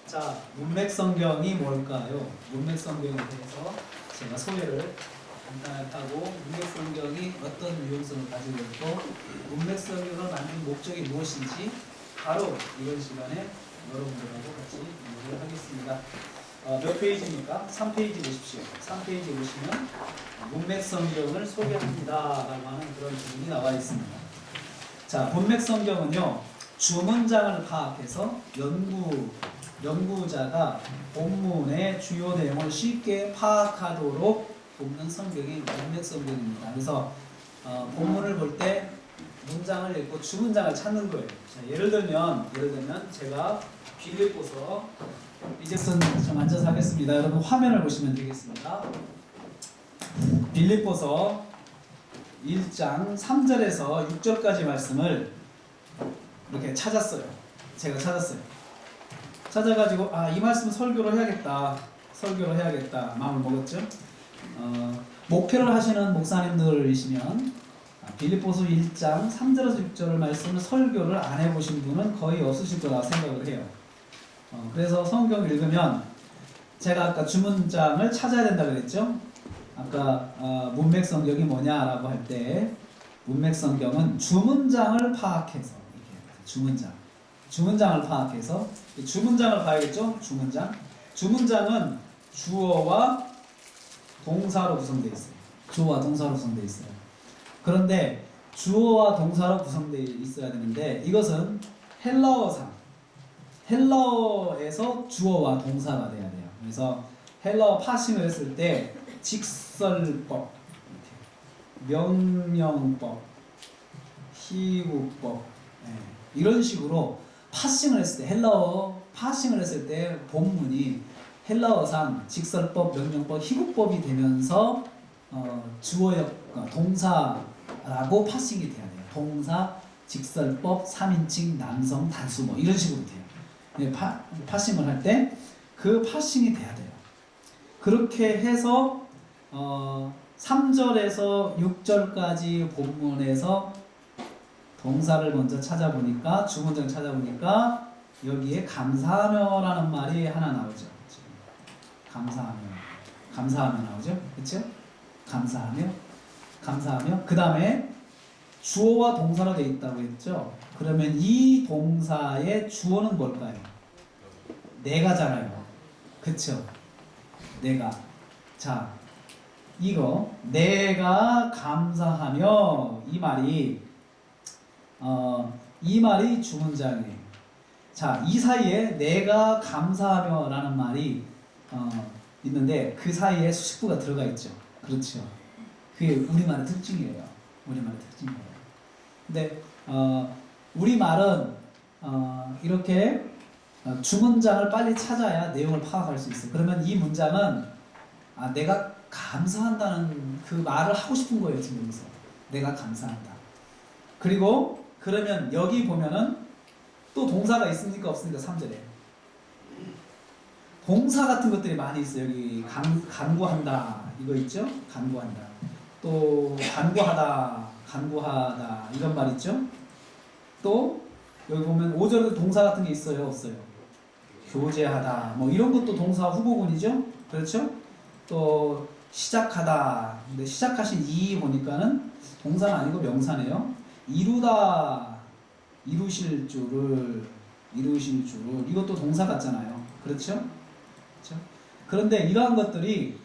자, 문맥성경이 뭘까요? 문맥성경에 대해서 제가 소개를 간단하게 하고 문맥성경이 어떤 유용성을 가지고 있고 문맥성경을 만든 목적이 무엇인지 바로 이번 시간에 여러분들하고 같이 공부를 하겠습니다. 몇 페이지입니까? 3페이지 보십시오. 3페이지 보시면 문맥성경을 소개합니다 라고 하는 그런 부분이 나와 있습니다. 자, 문맥성경은요 주문장을 파악해서 연구자가 본문의 주요 내용을 쉽게 파악하도록 뽑는 성경이 문맥성경입니다. 그래서 본문을 볼 때 문장을 읽고 주문장을 찾는 거예요. 자, 예를 들면 제가 빌립보서 이제부터 좀 앉아서 하겠습니다. 여러분 화면을 보시면 되겠습니다. 빌립보서 1장 3절에서 6절까지 말씀을 이렇게 찾았어요. 제가 찾았어요. 찾아가지고 이 말씀 설교를 해야겠다 마음을 먹었죠. 목회를 하시는 목사님들이시면 빌립보서 1장 3절에서 6절 말씀을 설교를 안 해보신 분은 거의 없으실 거라 생각을 해요. 그래서 성경을 읽으면 제가 아까 주문장을 찾아야 된다 그랬죠. 아까 문맥성경이 뭐냐라고 할 때 문맥성경은 주문장을 파악해서 주문장을 파악해서 주문장을 봐야겠죠. 주문장은 주어와 동사로 구성되어 있어요. 주어와 동사로 구성되어 있어요. 그런데 주어와 동사로 구성되어 있어야 되는데 이것은 헬라어에서 주어와 동사가 돼야 돼요. 그래서 헬라어 파싱을 했을 때 직설법, 명령법, 희구법 이런 식으로 파싱을 했을 때 헬라어 파싱을 했을 때 본문이 헬라어상 직설법, 명령법, 희구법이 되면서 주어역 동사라고 파싱이 돼야 돼요. 동사, 직설법, 3인칭, 남성, 단수 뭐 이런 식으로 돼요. 파싱을 할 때 그 파싱이 돼야 돼요. 그렇게 해서 3절에서 6절까지 본문에서 동사를 먼저 찾아보니까 주문장 찾아보니까 여기에 감사하며라는 말이 하나 나오죠. 감사하며 나오죠. 그렇죠? 감사하며 그 다음에 주어와 동사로 되어 있다고 했죠. 그러면 이 동사의 주어는 뭘까요? 내가잖아요. 그쵸? 내가. 자, 이거 내가 감사하며 이 말이 주문장이에요. 자, 이 사이에 내가 감사하며 라는 말이 있는데 그 사이에 수식부가 들어가 있죠. 그렇죠. 그게 우리말의 특징이에요. 근데 우리말은 이렇게 주문장을 빨리 찾아야 내용을 파악할 수 있어요. 그러면 이 문장은 내가 감사한다는 그 말을 하고 싶은 거예요. 지금 여기서 내가 감사한다. 그리고 그러면 여기 보면은 또 동사가 있습니까 없습니까? 3절에 동사 같은 것들이 많이 있어요. 여기 간구한다 이거 있죠? 간구한다. 또 간구하다 이런 말 있죠? 또 여기 보면 5절에도 동사 같은 게 있어요? 없어요? 교제하다 뭐 이런 것도 동사 후보군이죠? 그렇죠? 또 시작하다. 근데 시작하신 이 보니까는 동사는 아니고 명사네요. 이루다, 이루실 줄을 이것도 동사 같잖아요. 그렇죠? 그런데 이러한 것들이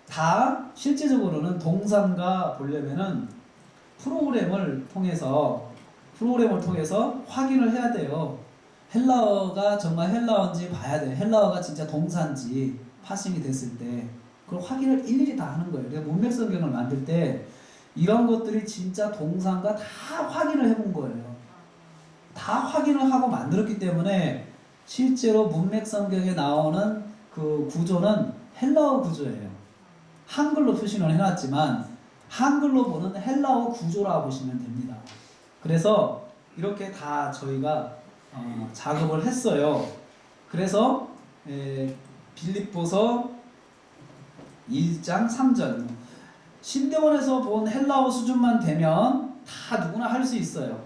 다 실제적으로는 동사인가 보려면은 프로그램을 통해서 확인을 해야 돼요. 헬라어가 정말 헬라어인지 봐야 돼요. 헬라어가 진짜 동사인지 파싱이 됐을 때 그걸 확인을 일일이 다 하는 거예요. 그래서 문맥성경을 만들 때 이런 것들이 진짜 동사인가 다 확인을 해본 거예요. 다 확인을 하고 만들었기 때문에 실제로 문맥성경에 나오는 그 구조는 헬라어 구조예요. 한글로 표시는 해놨지만 한글로 보는 헬라어 구조라 보시면 됩니다. 그래서 이렇게 다 저희가 작업을 했어요. 그래서 빌립보서 1장 3절 신대원에서 본 헬라어 수준만 되면 다 누구나 할 수 있어요.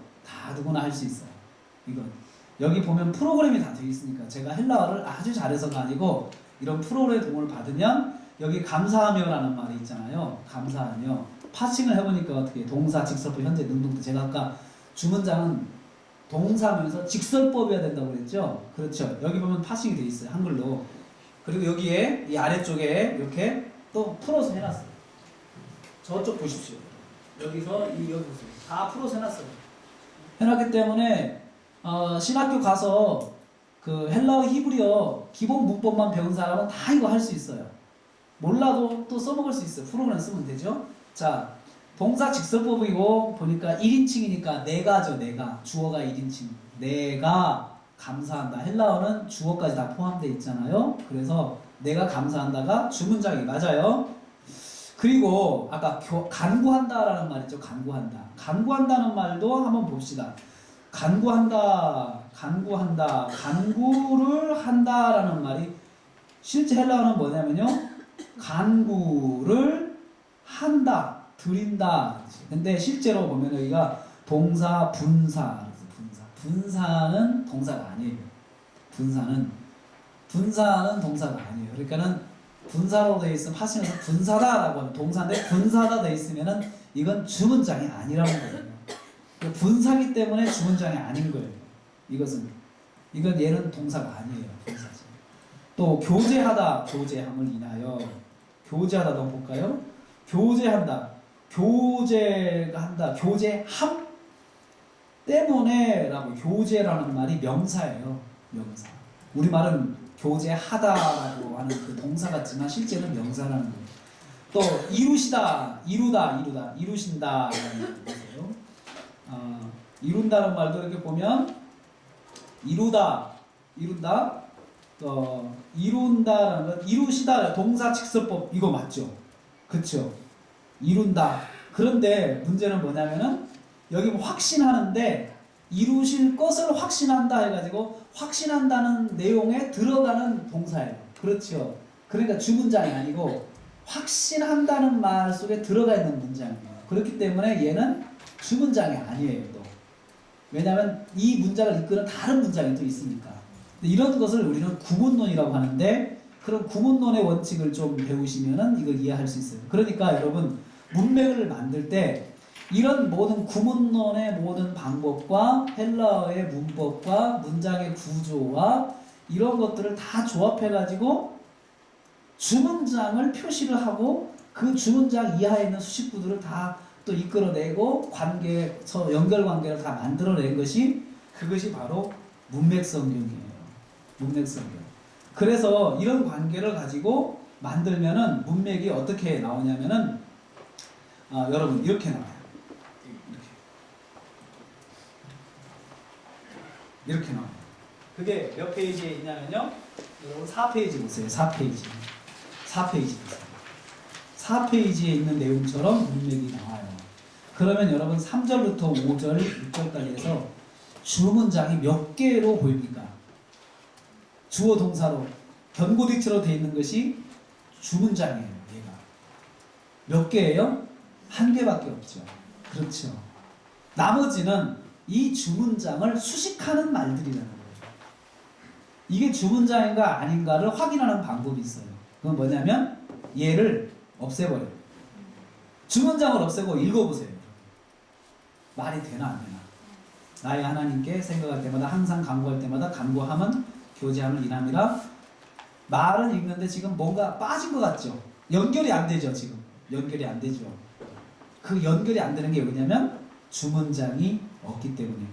이건 여기 보면 프로그램이 다 되어 있으니까 제가 헬라어를 아주 잘해서가 아니고 이런 프로그램의 도움을 받으면 여기 감사하며라는 말이 있잖아요. 감사하며 파싱을 해보니까 어떻게 동사, 직설법, 현재, 능동태. 제가 아까 주문장은 동사면서 직설법이어야 된다고 그랬죠. 그렇죠. 여기 보면 파싱이 되어 있어요. 한글로. 그리고 여기에 이 아래쪽에 이렇게 또 풀어서 해놨어요. 저쪽 보십시오. 여기서 여기 보세요. 다 풀어서 해놨어요. 해놨기 때문에 신학교 가서 그 헬라어, 히브리어 기본 문법만 배운 사람은 다 이거 할 수 있어요. 몰라도 또 써먹을 수 있어요. 프로그램 쓰면 되죠. 자, 동사 직설법이고 보니까 1인칭이니까 내가죠. 내가. 주어가 1인칭. 내가 감사한다. 헬라어는 주어까지 다 포함되어 있잖아요. 그래서 내가 감사한다가 주문장이 맞아요. 그리고 아까 간구한다라는 말 있죠. 간구한다. 간구한다는 말도 한번 봅시다. 간구한다, 간구한다, 간구를 한다라는 말이 실제 헬라어는 뭐냐면요. 간구를 한다, 드린다. 근데 실제로 보면 여기가 동사, 분사. 분사는 동사가 아니에요. 분사는 동사가 아니에요. 그러니까는 분사로 되어 있으면 파싱에서 분사다라고 하면 동사인데 분사다 되어 있으면은 이건 주문장이 아니라는 거예요. 분사기 때문에 주문장이 아닌 거예요. 이건 얘는 동사가 아니에요. 분사지. 또 교제하다, 교제함을 인하여. 교제하다 한번 볼까요? 교제한다, 교제가 한다, 교제함 때문에라고. 교제라는 말이 명사예요. 명사. 우리말은 교제하다라고 하는 그 동사 같지만 실제는 명사라는 거예요. 또 이루시다, 이루신다라는 거예요. 이룬다는 말도 이렇게 보면 이룬다라는 건 이루시다, 동사 직설법 이거 맞죠? 그쵸? 이룬다. 그런데 문제는 뭐냐면은 여기 확신하는데 이루실 것을 확신한다 해가지고 확신한다는 내용에 들어가는 동사예요. 그렇죠? 그러니까 주문장이 아니고 확신한다는 말 속에 들어가 있는 문장이에요. 그렇기 때문에 얘는 주문장이 아니에요. 또. 왜냐하면 이 문장을 이끄는 다른 문장이 또 있으니까. 이런 것을 우리는 구문론이라고 하는데 그런 구문론의 원칙을 좀 배우시면은 이걸 이해할 수 있어요. 그러니까 여러분 문맥을 만들 때 이런 모든 구문론의 모든 방법과 헬라어의 문법과 문장의 구조와 이런 것들을 다 조합해가지고 주문장을 표시를 하고 그 주문장 이하에 있는 수식구들을 다 또 이끌어내고 연결관계를 다 만들어낸 그것이 바로 문맥성경이에요. 문맥성경. 그래서 이런 관계를 가지고 만들면은 문맥이 어떻게 나오냐면은 여러분 이렇게 나와요. 이렇게 나와요. 그게 몇 페이지에 있냐면요. 여러분 4페이지 보세요. 4페이지. 4페이지 보세요. 4페이지에 있는 내용처럼 문맥이 나와요. 그러면 여러분 3절부터 5절, 6절까지 해서 주문장이 몇 개로 보입니까? 주어 동사로 견고딕처럼 되어 있는 것이 주문장이에요. 얘가. 몇 개예요? 한 개밖에 없죠. 그렇죠. 나머지는 이 주문장을 수식하는 말들이라는 거예요. 이게 주문장인가 아닌가를 확인하는 방법이 있어요. 그건 뭐냐면 얘를 없애버려요. 주문장을 없애고 읽어보세요. 말이 되나 안 되나. 나의 하나님께 생각할 때마다 항상 간구할 때마다 간구함은 교제함을 인함이라. 말은 읽는데 지금 뭔가 빠진 것 같죠? 연결이 안 되죠. 지금 연결이 안 되죠. 그 연결이 안 되는 게 왜냐면 주문장이 없기 때문에 그래요.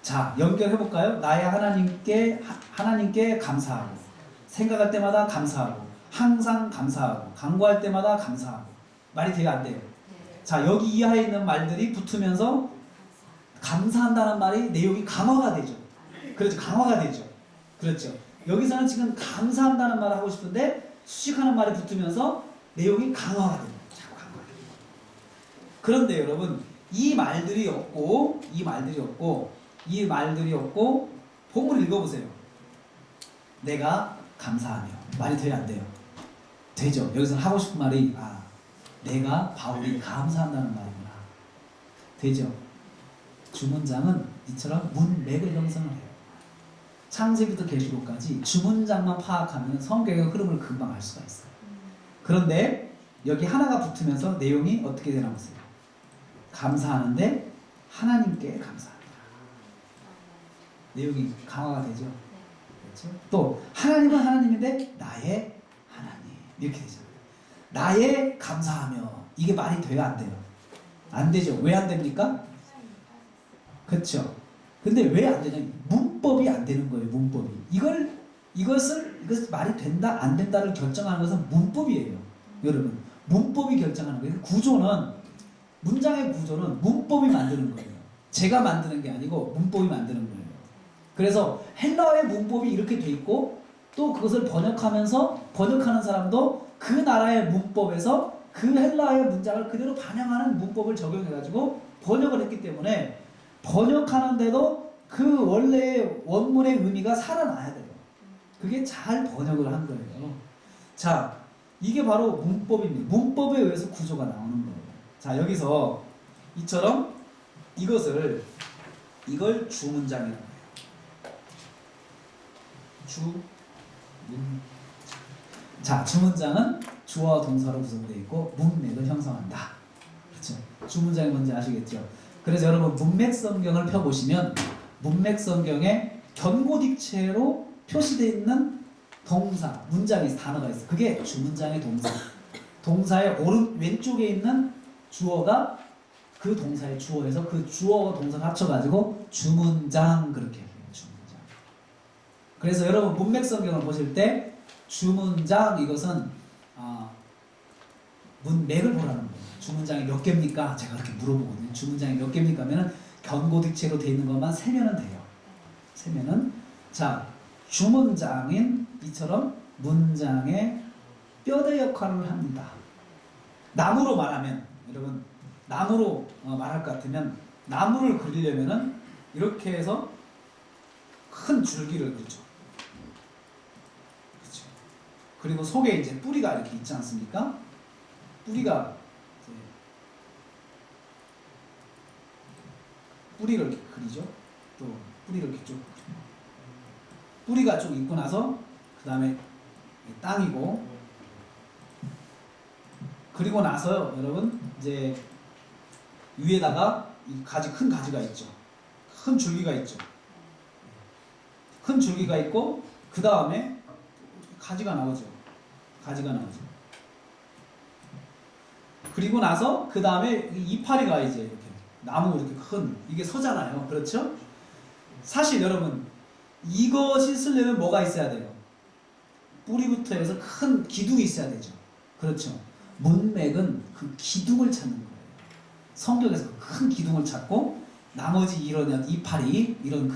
자, 연결해볼까요? 나의 하나님께 감사하고 생각할 때마다 감사하고 항상 감사하고 간구할 때마다 감사하고. 말이 돼요 안 돼요? 자, 여기 이하에 있는 말들이 붙으면서 감사한다는 말이 내용이 강화가 되죠. 그렇죠. 강화가 되죠. 그렇죠. 여기서는 지금 감사한다는 말을 하고 싶은데 수식하는 말이 붙으면서 내용이 강화가 됩니다. 자꾸 강화가 됩니다. 그런데 여러분 이 말들이 없고 본문을 읽어보세요. 내가 감사하며. 말이 돼요 안 돼요? 되죠. 여기서는 하고 싶은 말이 바울이 감사한다는 말이구나. 되죠. 주문장은 이처럼 문맥을 형성을 해요. 창세기부터 계시록까지 주문장만 파악하면 성경의 흐름을 금방 알 수가 있어요. 그런데 여기 하나가 붙으면서 내용이 어떻게 되나 보세요. 감사하는데 하나님께 감사합니다. 내용이 강화가 되죠. 그렇죠? 또 하나님은 하나님인데 나의 하나님 이렇게 되잖아요. 나의 감사하며 이게 말이 돼요, 안 돼요? 안 되죠. 왜 안 됩니까? 그렇죠. 근데 왜 안 되냐? 문법이 안 되는 거예요. 문법이. 이것을 말이 된다 안 된다를 결정하는 것은 문법이에요. 여러분, 문법이 결정하는 거예요. 구조는 문장의 구조는 문법이 만드는 거예요. 제가 만드는 게 아니고 문법이 만드는 거예요. 그래서 헬라어의 문법이 이렇게 돼 있고 또 그것을 번역하면서 번역하는 사람도 그 나라의 문법에서 그 헬라어의 문장을 그대로 반영하는 문법을 적용해가지고 번역을 했기 때문에 번역하는데도 그 원래의 원문의 의미가 살아나야 돼요. 그게 잘 번역을 한 거예요. 자, 이게 바로 문법입니다. 문법에 의해서 구조가 나오는 거예요. 자, 여기서 이처럼 이걸 주문장이라고 해요. 자, 주문장은 주어와 동사로 구성되어 있고 문맥을 형성한다. 그렇죠? 주문장이 뭔지 아시겠죠? 그래서 여러분 문맥 성경을 펴보시면 문맥 성경에 견고딕체로 표시되어 있는 동사, 문장이 단어가 있어요. 그게 주문장의 동사. 동사의 왼쪽에 있는 주어가 그 동사의 주어에서 그 주어와 동사를 합쳐가지고 주문장 그렇게 해요. 주문장. 그래서 여러분 문맥 성경을 보실 때 주문장 이것은 문맥을 보라는 거예요. 주문장이 몇 개입니까? 제가 그렇게 물어보거든요. 주문장이 몇 개입니까? 하면은 견고딕체로 되어 있는 것만 세면은 돼요. 세면은 자 주문장인 이처럼 문장의 뼈대 역할을 합니다. 나무로 말하면 여러분 나무로 말할 것 같으면 나무를 그리려면은 이렇게 해서 큰 줄기를 그리죠. 그렇죠. 그리고 속에 이제 뿌리가 이렇게 있지 않습니까? 뿌리가 이제 뿌리를 이렇게 그리죠. 또 뿌리를 이렇게 쭉 뿌리가 쭉 있고 나서 그 다음에 땅이고 그리고 나서 여러분 이제 위에다가 이 가지 큰 가지가 있죠. 큰 줄기가 있죠. 큰 줄기가 있고 그 다음에 가지가 나오죠. 가지가 나오죠. 그리고 나서 그 다음에 이파리가 이제 이렇게 나무 이렇게 큰 이게 서잖아요. 그렇죠? 사실 여러분 이것이 쓰려면 뭐가 있어야 돼요? 뿌리부터 해서 큰 기둥이 있어야 되죠. 그렇죠? 문맥은 그 기둥을 찾는 거예요. 성경에서 큰 기둥을 찾고 나머지 이런 이파리 이런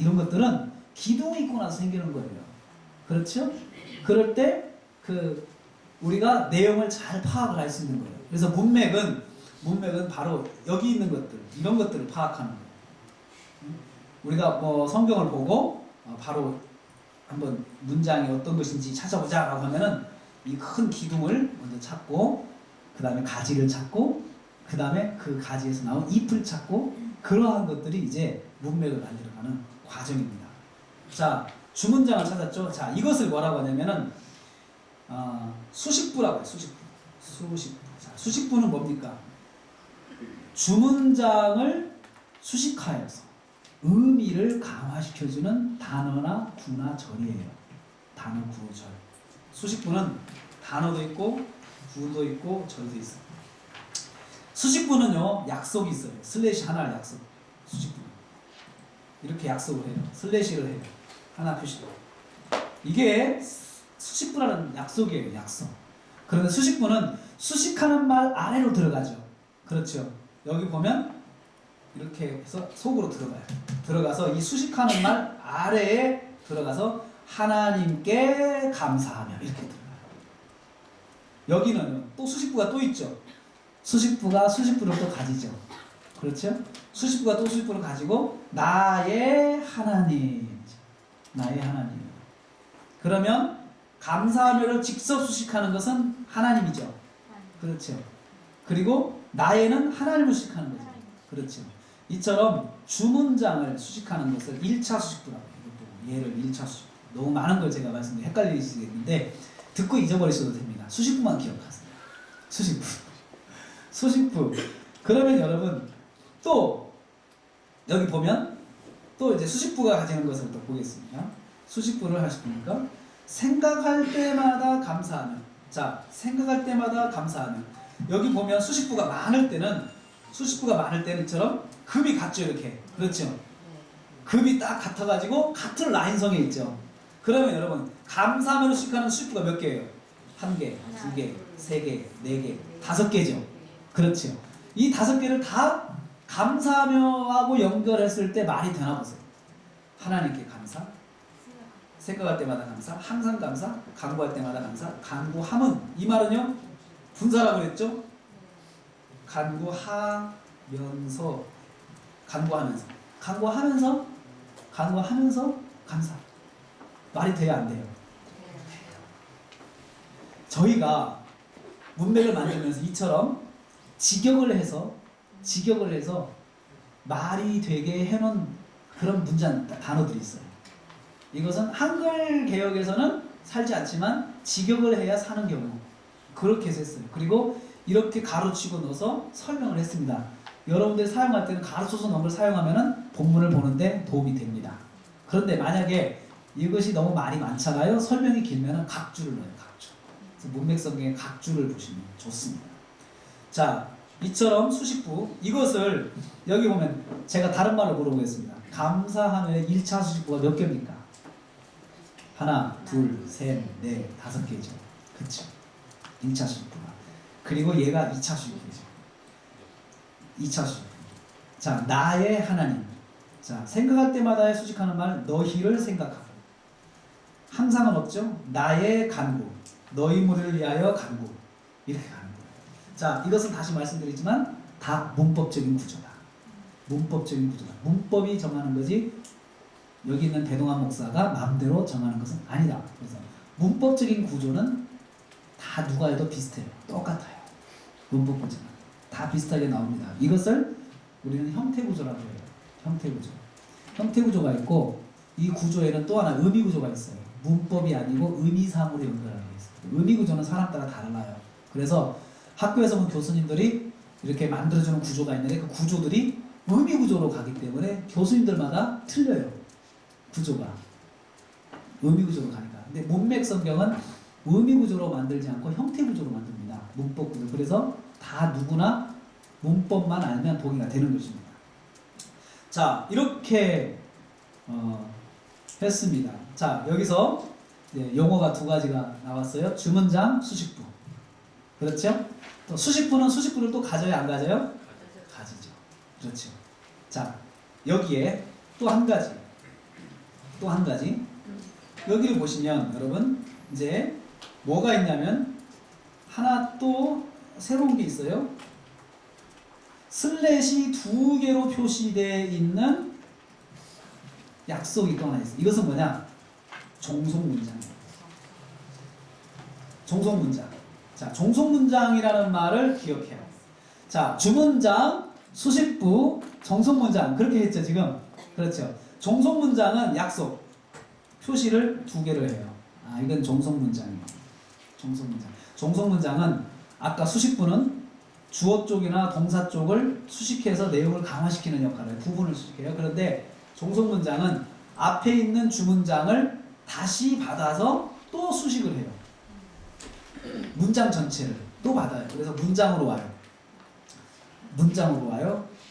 이런 것들은 기둥이 있고 나서 생기는 거예요. 그렇죠? 그럴 때 우리가 내용을 잘 파악을 할 수 있는 거예요. 그래서 문맥은 바로 여기 있는 것들 이런 것들을 파악하는 거예요. 우리가 뭐 성경을 보고 바로 한번 문장이 어떤 것인지 찾아보자라고 하면은 이 큰 기둥을 먼저 찾고 그 다음에 가지를 찾고 그 다음에 그 가지에서 나온 잎을 찾고 그러한 것들이 이제 문맥을 만들어가는 과정입니다. 자, 주문장을 찾았죠. 자, 이것을 뭐라고 하냐면은 수식부라고 해요. 수식부. 자, 수식부는 뭡니까? 주문장을 수식하여서 의미를 강화시켜주는 단어나 구나 절이에요. 단어, 구, 절. 수식부는 단어도 있고 구도 있고 절도 있어요. 수식부는요 약속이 있어요. 슬래시 하나 약속. 수식부 이렇게 약속을 해요. 슬래시를 해요. 하나 표시로. 이게 수식부라는 약속이에요. 약속. 그런데 수식부는 수식하는 말 아래로 들어가죠. 그렇죠. 여기 보면 이렇게 해서 속으로 들어가요. 들어가서 이 수식하는 말 아래에 들어가서 하나님께 감사하며 이렇게 들어가요. 여기는 또 수식부가 또 있죠. 수식부가 수식부를 또 가지죠. 그렇죠? 수식부가 또 수식부를 가지고 나의 하나님. 그러면 감사하며를 직접 수식하는 것은 하나님이죠. 그렇죠. 그리고 나에는 하나님을 수식하는 거죠. 그렇죠. 이처럼 주문장을 수식하는 것을 1차 수식부라고 해요. 이것도 얘를 1차 수식부. 너무 많은 걸 제가 말씀드리면 헷갈리시겠는데 듣고 잊어버리셔도 됩니다. 수식부만 기억하세요. 수식부. 수식부. 그러면 여러분 또 여기 보면 또 이제 수식부가 가지는 것을 또 보겠습니다. 수식부를 하실 거니까 생각할 때마다 감사하면. 자, 생각할 때마다 감사하면. 여기 보면 수식부가 많을 때는 이처럼 급이 같죠, 이렇게. 그렇죠. 급이 딱 같아가지고 같은 라인성에 있죠. 그러면 여러분 감사하면 수식하는 수식부가 몇 개예요? 1개, 2개, 3개, 4개, 5개죠. 그렇죠. 이 5개를 다 감사하며하고 연결했을 때 말이 되나 보세요. 하나님께 감사, 생각할 때마다 감사, 항상 감사, 간구할 때마다 감사. 간구함은 이 말은요 분사라고 그랬죠. 간구하면서 감사. 말이 돼야 안 돼요? 저희가 문맥을 만들면서 이처럼 직역을 해서 말이 되게 해놓은 그런 문장 단어들이 있어요. 이것은 한글 개혁에서는 살지 않지만 직역을 해야 사는 경우 그렇게 해서 했어요. 그리고 이렇게 가로치고 넣어서 설명을 했습니다. 여러분들이 사용할 때는 가로쳐서 넣은 걸 사용하면 본문을 보는데 도움이 됩니다. 그런데 만약에 이것이 너무 말이 많잖아요. 설명이 길면 각주를 넣어요. 각주. 그래서 문맥성경의 각주를 보시면 좋습니다. 자, 이처럼 수식부 이것을 여기 보면 제가 다른 말로 물어보겠습니다. 감사하면 1차 수식부가 몇 개입니까? 하나, 둘, 셋, 넷, 5개죠. 그쵸? 1차 수식부가. 그리고 얘가 2차 수식부죠. 2차 수식부. 자, 나의 하나님. 자, 생각할 때마다 수식하는 말 너희를 생각하고. 항상은 없죠? 나의 간구. 너희 무리를 위하여 간구. 이렇게 가는 거예요. 자, 이것은 다시 말씀드리지만 다 문법적인 구조다. 문법적인 구조다. 문법이 정하는 거지 여기 있는 대동환 목사가 마음대로 정하는 것은 아니다. 그래서 문법적인 구조는 다 누가 해도 비슷해요. 똑같아요. 문법 구조는 다 비슷하게 나옵니다. 이것을 우리는 형태구조라고 해요. 형태구조. 형태구조가 있고 이 구조에는 또 하나 의미구조가 있어요. 문법이 아니고 의미상으로 연결하는 게 있어요. 의미구조는 사람 따라 달라요. 그래서 학교에서 본 교수님들이 이렇게 만들어주는 구조가 있는데 그 구조들이 의미구조로 가기 때문에 교수님들마다 틀려요. 구조가. 의미구조로 가니까. 근데 문맥성경은 의미구조로 만들지 않고 형태구조로 만듭니다. 문법구조. 그래서 다 누구나 문법만 알면 동의가 되는 것입니다. 자, 이렇게 했습니다. 자, 여기서 용어가 2가지가 나왔어요. 주문장, 수식부. 그렇죠? 또 수식부는 수식부를 또 가져요, 안 가져요? 가지죠. 그렇죠. 자, 여기에 또 한 가지. 여기를 보시면 여러분 이제 뭐가 있냐면 하나 또 새로운 게 있어요. 슬래시 2개로 표시되어 있는 약속이 또 하나 있어요. 이것은 뭐냐? 종속문장이에요. 종속문장. 자, 종속문장이라는 말을 기억해요. 자, 주문장, 수식부, 종속문장 그렇게 했죠 지금. 그렇죠. 종속문장은 약속, 표시를 2개로 해요. 아, 이건 종속문장이에요. 종속문장. 종속문장은 아까 수식부는 주어 쪽이나 동사 쪽을 수식해서 내용을 강화시키는 역할을 해요. 부분을 수식해요. 그런데 종속문장은 앞에 있는 주문장을 다시 받아서 또 수식을 해요. 문장 전체를 또 받아요. 그래서 문장으로 와요.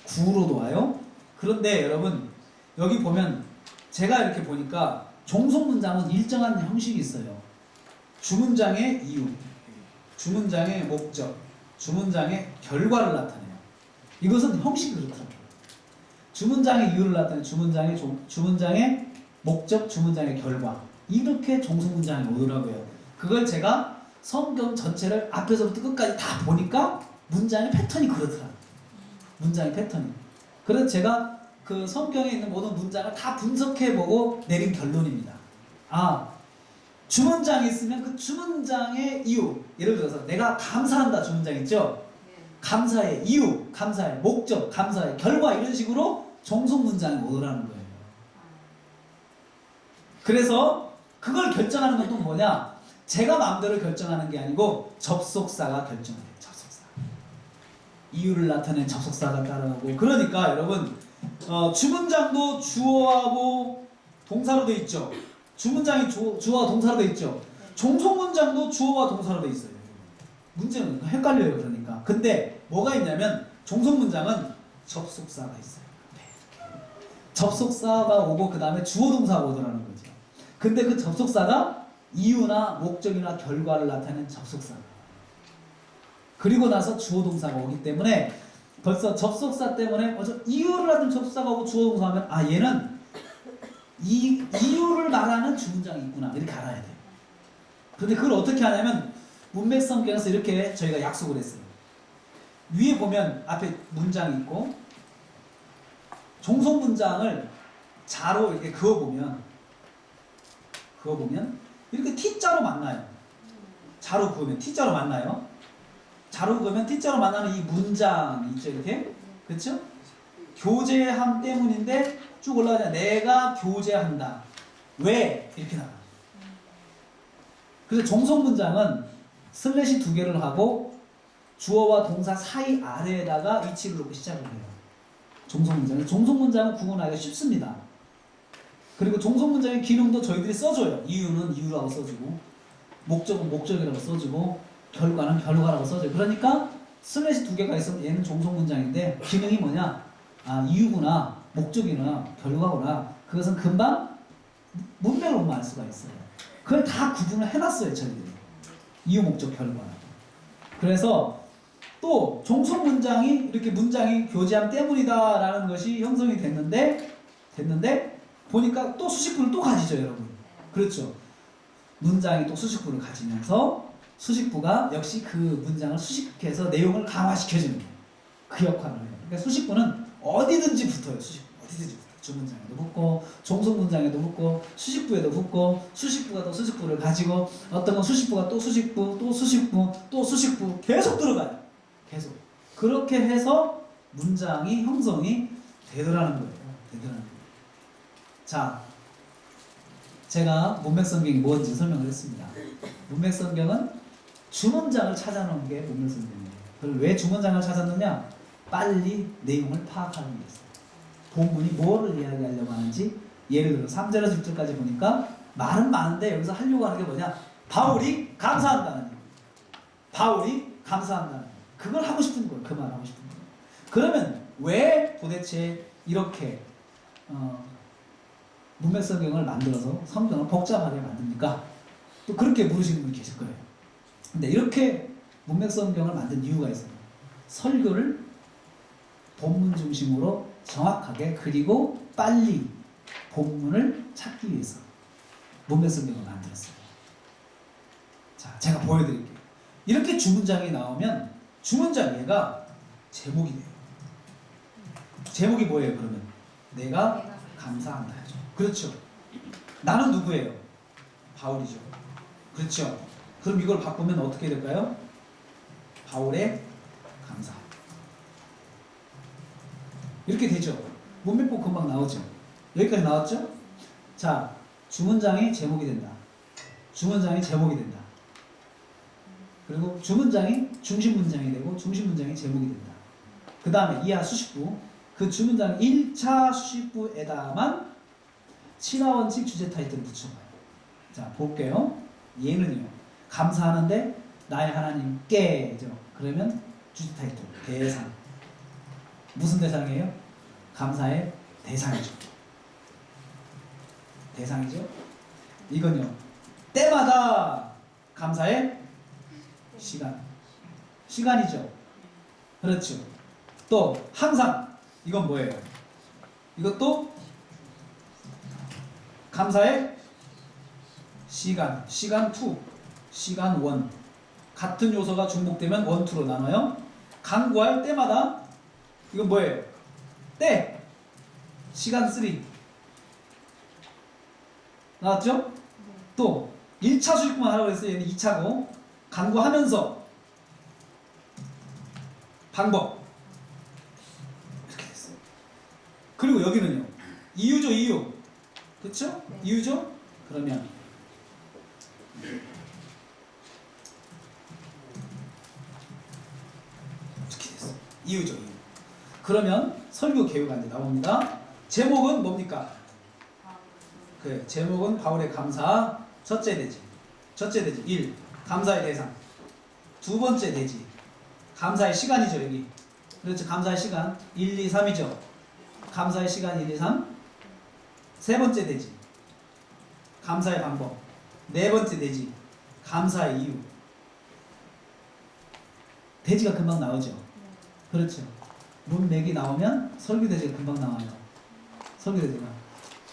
구로도 와요. 그런데 여러분 여기 보면 제가 이렇게 보니까 종속문장은 일정한 형식이 있어요. 주문장의 이유, 주문장의 목적, 주문장의 결과를 나타내요. 이것은 형식이 그렇더라고요. 주문장의 이유를 나타내는 주문장의 목적, 주문장의 결과. 이렇게 종속문장이 오더라고요. 그걸 제가 성경 전체를 앞에서부터 끝까지 다 보니까 문장의 패턴이 그렇더라고요. 문장의 패턴이. 그래서 제가 그 성경에 있는 모든 문장을 다 분석해보고 내린 결론입니다. 아, 주문장이 있으면 그 주문장의 이유. 예를 들어서 내가 감사한다 주문장 있죠? 감사의 이유, 감사의 목적, 감사의 결과 이런 식으로 종속 문장이 오더라는 거예요. 그래서 그걸 결정하는 건 또 뭐냐? 제가 마음대로 결정하는 게 아니고 접속사가 결정해요. 접속사. 이유를 나타낸 접속사가 따라가고. 그러니까 여러분 주문장도 주어하고 동사로 돼 있죠. 주문장이 주어와 동사로 돼 있죠. 종속문장도 주어와 동사로 돼 있어요. 문제는 헷갈려요. 그러니까. 근데 뭐가 있냐면 종속문장은 접속사가 있어요. 접속사가 오고 그 다음에 주어 동사가 오더라는 거죠. 근데 그 접속사가 이유나 목적이나 결과를 나타내는 접속사. 그리고 나서 주어 동사가 오기 때문에 벌써 접속사 때문에 이유를 나타내는 접속사가 오고 주어 동사 하면 아 얘는 이유를 말하는 주문장이 있구나 이렇게 알아야 돼요. 그런데 그걸 어떻게 하냐면 문맥성경에서 이렇게 저희가 약속을 했어요. 위에 보면 앞에 문장이 있고 종속 문장을 자로 이렇게 그어보면 이렇게 T자로 만나요. 자로 그으면 T자로 만나요. 자로 그으면 T자로 만나는 이 문장이 있죠. 이렇게. 그렇죠? 교제함 때문인데 쭉 올라가냐. 내가 교제한다. 왜? 이렇게 나와요. 그래서 종속 문장은 슬래시 2개를 하고 주어와 동사 사이 아래에다가 위치를 놓고 시작을 해요. 종속 문장은. 종속 문장은 구분하기가 쉽습니다. 그리고 종속 문장의 기능도 저희들이 써줘요. 이유는 이유라고 써주고, 목적은 목적이라고 써주고, 결과는 결과라고 써줘요. 그러니까 슬래시 2개가 있으면 얘는 종속 문장인데 기능이 뭐냐? 아 이유구나, 목적이나 결과구나. 그것은 금방 문맥으로 보면 알 수가 있어요. 그걸 다 구분을 해놨어요, 저희들이. 이유, 목적, 결과. 그래서 또 종속 문장이 이렇게 문장이 교제함 때문이다라는 것이 형성이 됐는데 보니까 또 수식부를 또 가지죠, 여러분. 그렇죠. 문장이 또 수식부를 가지면서 수식부가 역시 그 문장을 수식해서 내용을 강화시켜주는 거예요. 그 역할을 해요. 그러니까 수식부는 어디든지 붙어요. 수식부 어디든지 붙어요. 주문장에도 붙고 종속 문장에도 붙고 수식부에도 붙고 수식부가 또 수식부를 가지고 어떤 건 수식부가 또 수식부 또 수식부 또 수식부 계속 들어가요. 계속. 그렇게 해서 문장이 형성이 되더라는 거예요. 자, 제가 문맥성경이 뭔지 설명을 했습니다. 문맥성경은 주문장을 찾아놓은 게 문맥성경이에요. 그리고 왜 주문장을 찾았느냐? 빨리 내용을 파악하기 위해서. 본문이 뭐를 이야기하려고 하는지 예를 들어 3절에서 6절까지 보니까 말은 많은데 여기서 하려고 하는 게 뭐냐? 바울이 감사한다는 얘기. 바울이 감사한다는 얘기. 그걸 하고 싶은 거예요. 그 말 하고 싶은 거예요. 그러면 왜 도대체 이렇게 문맥성경을 만들어서 성경을 복잡하게 만듭니까? 또 그렇게 물으시는 분이 계실 거예요. 근데 이렇게 문맥성경을 만든 이유가 있어요. 설교를 본문 중심으로 정확하게 그리고 빨리 본문을 찾기 위해서 문맥성경을 만들었어요. 자, 제가 보여드릴게요. 이렇게 주문장이 나오면 주문장 얘가 제목이 돼요. 제목이 뭐예요, 그러면? 내가 감사한다 하죠. 그렇죠. 나는 누구예요? 바울이죠. 그렇죠. 그럼 이걸 바꾸면 어떻게 될까요? 바울의 감사. 이렇게 되죠. 문맥법 금방 나오죠. 여기까지 나왔죠? 자, 주문장이 제목이 된다. 주문장이 제목이 된다. 그리고 주문장이 중심문장이 되고 중심문장이 제목이 된다. 그 다음에 이하 수식부. 그 주문장 1차 수식부에다만 친화원칙 주제 타이틀을 붙여봐요. 자, 볼게요. 얘는요. 감사하는데 나의 하나님께죠. 그러면 주제 타이틀 대상. 무슨 대상이에요? 감사의 대상이죠. 대상이죠. 이건요. 때마다 감사의 시간. 시간이죠. 그렇죠. 또 항상. 이건 뭐예요? 이것도 감사의 시간. 시간 2, 시간 1. 같은 요소가 중복되면 1, 2로 나눠요. 간구할 때마다 이건 뭐예요? 때. 시간 3. 나왔죠? 또 1차 수식부만 하라고 했어요. 얘는 2차고 간구하면서 방법. 이렇게 됐어요. 그리고 여기는요. 이유죠, 이유. 그렇죠? 네. 이유죠? 그러면 이렇게 됐어요. 이유죠, 이유. 그러면 설교 개요가 이제 나옵니다. 제목은 뭡니까? 그래, 제목은 바울의 감사. 첫째 대지. 첫째 대지 1. 감사의 대상. 두 번째 대지. 감사의 시간이죠, 여기. 그렇죠. 감사의 시간 1, 2, 3이죠. 감사의 시간 1, 2, 3. 세 번째 대지. 감사의 방법. 네 번째 대지. 감사의 이유. 대지가 금방 나오죠. 그렇죠. 문맥이 나오면 설교 대지가 금방 나와요. 설교 대지가.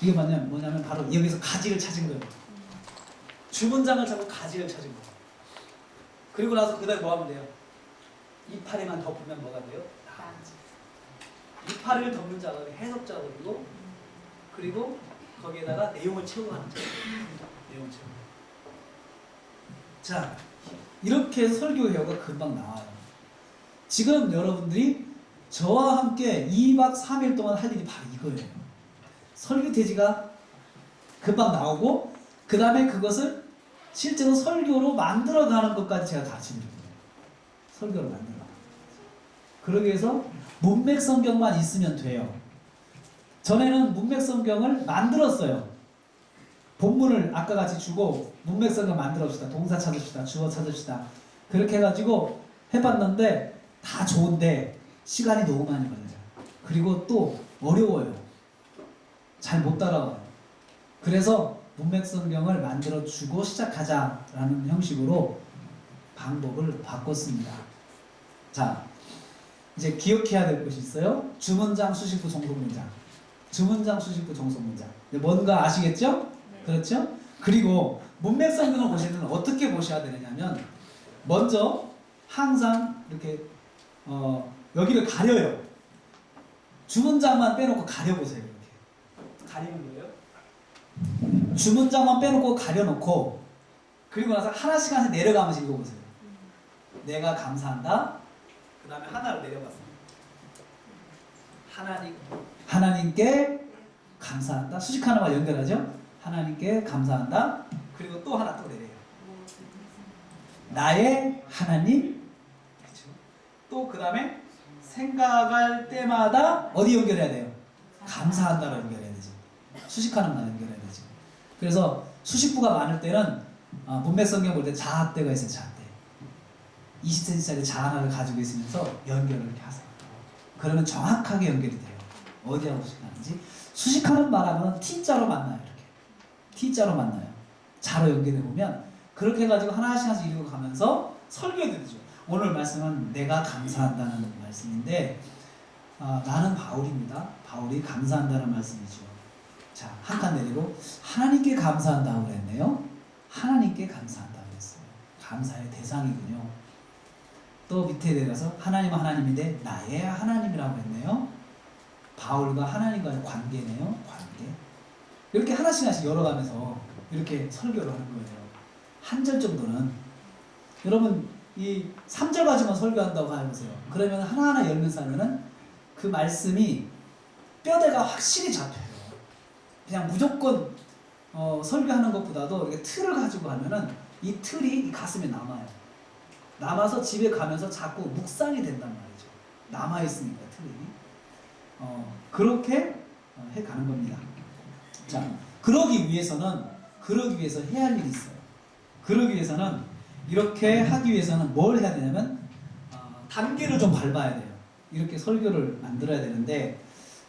이게 뭐냐면 바로 여기서 가지를 찾은 거예요. 주문장을 찾고 가지를 찾은 거예요. 그리고 나서 그 다음에 뭐 하면 돼요? 이파리만 덮으면 뭐가 돼요? 이파리를 덮는 작업이 해석 작업이고, 그리고 거기에다가 내용을 채우고 하는 작업. 내용을 채우고. 자, 이렇게 해서 설교 회화가 금방 나와요. 지금 여러분들이 저와 함께 2박 3일 동안 할 일이 바로 이거예요. 설교 대지가 금방 나오고, 그 다음에 그것을 실제로 설교로 만들어가는 것까지 제가 가르치는 거예요. 설교를 만들어. 그러기 위해서 문맥 성경만 있으면 돼요. 전에는 문맥 성경을 만들었어요. 본문을 아까 같이 주고 문맥 성경 만들어줍시다. 동사 찾읍시다. 주어 찾읍시다. 그렇게 해가지고 해봤는데 다 좋은데 시간이 너무 많이 걸려요. 그리고 또 어려워요. 잘 못 따라와요. 그래서 문맥 성경을 만들어주고 시작하자라는 형식으로 방법을 바꿨습니다. 자, 이제 기억해야 될 것이 있어요. 주문장, 수식구, 종속문장. 주문장, 수식구, 종속문장. 뭔가 아시겠죠? 네. 그렇죠? 그리고 문맥 성경을 보실 때는 어떻게 보셔야 되느냐면, 먼저 항상 이렇게 여기를 가려요. 주문장만 빼놓고 가려보세요. 이렇게 가리는 거예요. 주문장만 빼놓고 가려놓고, 그리고 나서 하나씩 하나씩 내려가면서 읽어보세요. 내가 감사한다. 그 다음에 하나를 내려봤어요. 하나님께 감사한다. 수식 하나와 연결하죠. 하나님께 감사한다. 그리고 또 하나 또 내려요. 나의 하나님. 그렇죠. 또 그 다음에 생각할 때마다 어디 연결해야 돼요? 감사한다로 연결해야 되지. 수식하는만 연결해야 되지. 그래서 수식부가 많을 때는 문맥 성경 볼 때 자아대가 있어요. 자아대. 20cm짜리 자 하나를 가지고 있으면서 연결을 이렇게 하세요. 그러면 정확하게 연결이 돼요. 어디하고 수식하는지. 수식하는 말하고는 T자로 만나요. 이렇게 T자로 만나요. 자로 연결해 보면 그렇게 해가지고 하나씩 하나씩 읽어가면서 설교해 드리죠. 오늘 말씀은 내가 감사한다는 말씀인데, 나는 바울입니다. 바울이 감사한다는 말씀이죠. 자, 한 칸 내리고 하나님께 감사한다고 그랬네요. 하나님께 감사한다고 그랬어요. 감사의 대상이군요. 또 밑에 내려서 하나님은 하나님인데 나의 하나님이라고 했네요. 바울과 하나님과의 관계네요. 관계. 이렇게 하나씩 하나씩 열어가면서 이렇게 설교를 하는 거예요. 한 절 정도는. 여러분 이 3절 가지만 설교한다고 해보세요. 그러면 하나하나 열면서 하면은 그 말씀이 뼈대가 확실히 잡혀요. 그냥 무조건 설교하는 것보다도 이렇게 틀을 가지고 하면은 이 틀이 이 가슴에 남아요. 남아서 집에 가면서 자꾸 묵상이 된단 말이죠. 남아있으니까 틀이. 그렇게 해가는 겁니다. 자, 그러기 위해서 해야 할 일이 있어요. 그러기 위해서는 이렇게 하기 위해서는 뭘 해야 되냐면 단계를 좀 밟아야 돼요. 이렇게 설교를 만들어야 되는데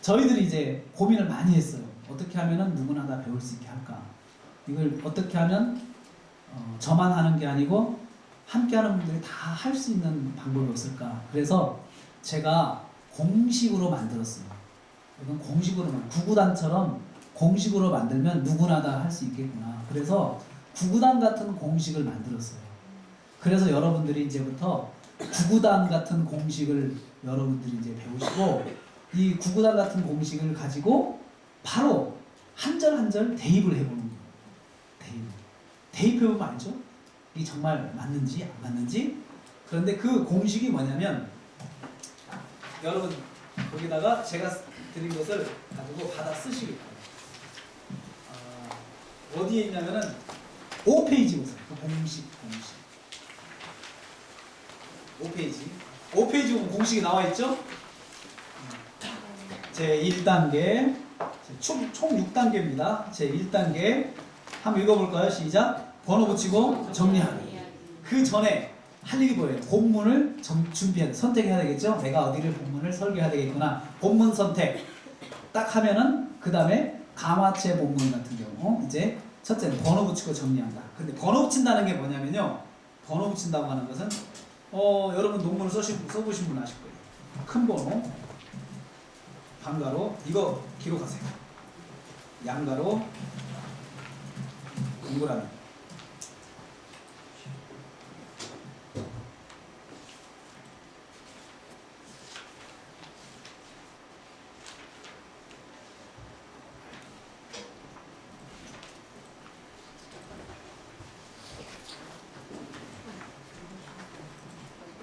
저희들이 이제 고민을 많이 했어요. 어떻게 하면은 누구나 다 배울 수 있게 할까? 이걸 어떻게 하면 저만 하는 게 아니고 함께 하는 분들이 다 할 수 있는 방법이 없을까? 그래서 제가 공식으로 만들었어요. 이건 공식으로만, 구구단처럼 공식으로 만들면 누구나 다 할 수 있겠구나. 그래서 구구단 같은 공식을 만들었어요. 그래서 여러분들이 이제부터 구구단 같은 공식을 여러분들이 이제 배우시고, 이 구구단 같은 공식을 가지고 바로 한 절 한 절 대입을 해보는 거예요. 대입해보면 알죠? 이게 정말 맞는지 안 맞는지. 그런데 그 공식이 뭐냐면 여러분 거기다가 제가 드린 것을 가지고 받아 쓰시기 바랍니다. 어디에 있냐면은 5페이지 보세요. 그 공식 5페이지 5페이지 보면 공식이 나와 있죠? 제 1단계 총 6단계입니다. 제 1단계 한번 읽어볼까요? 시작. 번호 붙이고 정리하기. 그 전에 할 일이 뭐예요? 본문을 준비해야 돼. 선택해야 되겠죠? 내가 어디를 본문을 설계해야 되겠구나. 본문 선택 딱 하면은 그 다음에 감화체 본문 같은 경우 이제 첫째는 번호 붙이고 정리한다. 근데 번호 붙인다는 게 뭐냐면요. 번호 붙인다고 하는 것은 여러분 논문을 써보신 분 아실 거예요. 큰 번호, 반가로 이거 기록하세요. 양가로 동그라미.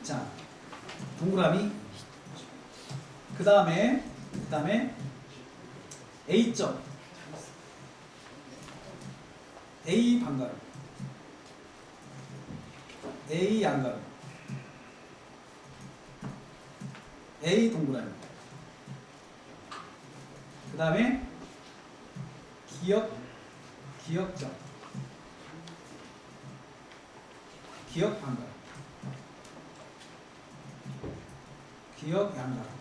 자, 동그라미. 그 다음에 A점, A 반가로, A 양가로, A 동그라미. 그 다음에 기역점, 기역 반가로, 기역 양가로,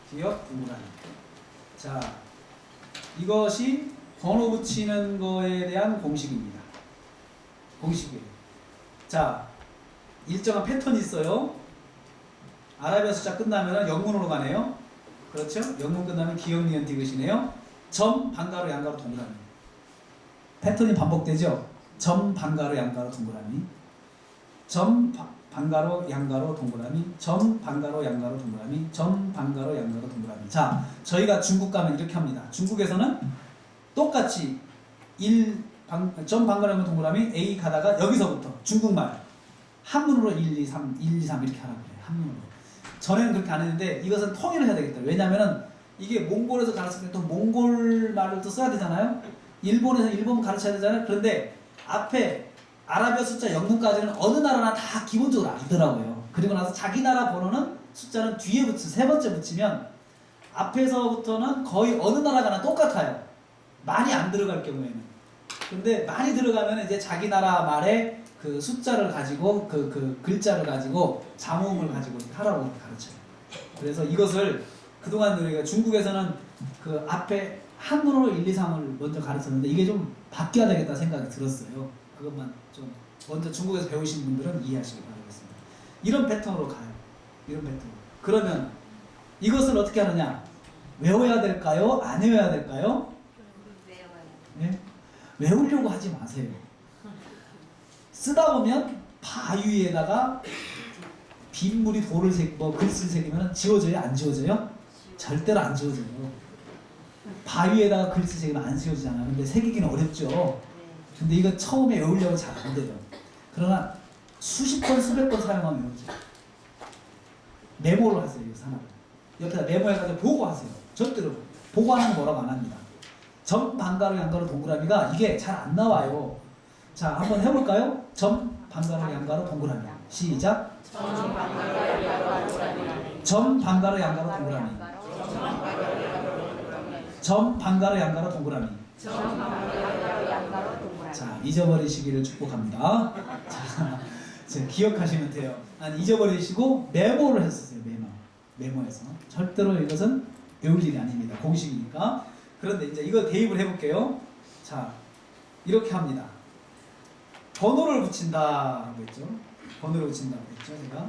기역 동그라미. 자, 이것이 번호 붙이는 거에 대한 공식입니다. 공식이에요. 자, 일정한 패턴이 있어요. 아라비아 숫자 끝나면 영문으로 가네요. 그렇죠? 영문 끝나면 기역, 니은, 디귿이네요. 점, 반가로, 양가로, 동그라미. 패턴이 반복되죠? 점, 반가로, 양가로, 동그라미. 점, 반가로, 양가로, 동그라미. 점, 반가로, 양가로, 동그라미. 점, 반가로, 양가로, 동그라미. 자, 저희가 중국 가면 이렇게 합니다. 중국에서는 똑같이 점, 반가로, 양가로, 동그라미 A 가다가 여기서부터 중국말 한문으로 1, 2, 3 이렇게 하라고 그래요. 한문으로. 전에는 그렇게 안 했는데 이것은 통일을 해야 되겠다. 왜냐면은 이게 몽골에서 가르칠 때 또 몽골 말을 또 써야 되잖아요. 일본에서 일본 가르쳐야 되잖아요. 그런데 앞에 아라비아 숫자 영문까지는 어느 나라나 다 기본적으로 알더라고요. 그리고 나서 자기 나라 번호는 숫자는 뒤에 세 번째 붙이면 앞에서부터는 거의 어느 나라 가나 똑같아요. 많이 안 들어갈 경우에는. 근데 많이 들어가면 이제 자기 나라 말에 그 숫자를 가지고 그 글자를 가지고 자모음을 가지고 하라고 가르쳐요. 그래서 이것을 그동안 우리가 중국에서는 그 앞에 한문으로 1, 2, 3을 먼저 가르쳤는데 이게 좀 바뀌어야 되겠다 생각이 들었어요. 그것만 좀 먼저 중국에서 배우신 분들은 이해하시기 바라겠습니다. 이런 패턴으로 가요. 이런 패턴. 그러면 이것을 어떻게 하느냐? 외워야 될까요? 안 외워야 될까요? 네? 외우려고 하지 마세요. 쓰다 보면 바위에다가 빗물이 돌을 글씨를 새기면 지워져요? 안 지워져요? 절대로 안 지워져요. 바위에다가 글씨 새기면 안 지워지잖아요. 근데 새기기는 어렵죠. 근데 이거 처음에 외우려고 잘 안 돼요. 그러나 수십 번, 수백 번 사용하면 외우죠. 메모를 하세요. 이 하나를. 옆에다 메모해가지고 보고하세요. 절대로 보고 하는 거 뭐라고 안 합니다. 점, 반가로, 양가로, 동그라미가 이게 잘 안 나와요. 자, 한번 해볼까요? 점, 반가로, 양가로, 동그라미. 시작. 점, 반가로, 양가로, 동그라미. 점, 반가로, 양가로, 동그라미. 자, 잊어버리시기를 축복합니다. 자, 기억하시면 돼요. 아니, 잊어버리시고 메모를 했었어요. 메모해서. 절대로 이것은 외울 일이 아닙니다. 공식이니까. 그런데 이제 이거 대입을 해볼게요. 자, 이렇게 합니다. 번호를 붙인다라고 했죠. 번호를 붙인다고 했죠, 제가.